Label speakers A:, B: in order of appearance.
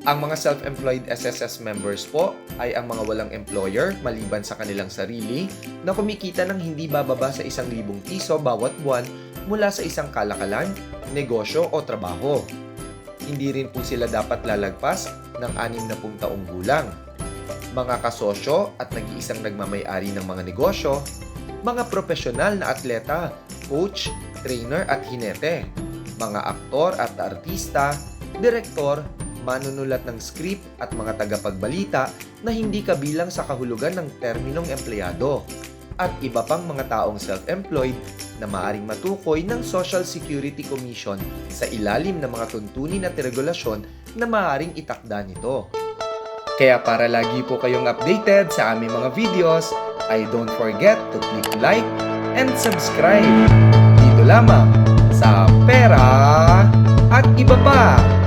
A: Ang mga self-employed SSS members po ay ang mga walang employer maliban sa kanilang sarili na kumikita ng hindi bababa sa 1,000 piso bawat buwan mula sa isang kalakalan, negosyo o trabaho. Hindi rin po sila dapat lalagpas ng 60 taong gulang. Mga kasosyo at nag-iisang nagmamay-ari ng mga negosyo, mga profesional na atleta, coach, trainer at hinete, mga aktor at artista, direktor, manunulat ng script at mga tagapagbalita na hindi kabilang sa kahulugan ng terminong empleyado, at iba pang mga taong self-employed na maaring matukoy ng Social Security Commission sa ilalim ng mga tuntunin at regulasyon na maaring itakda nito. Kaya para lagi po kayong updated sa aming mga videos, ay don't forget to click like and subscribe. Dito lamang sa Pera at Iba Pa!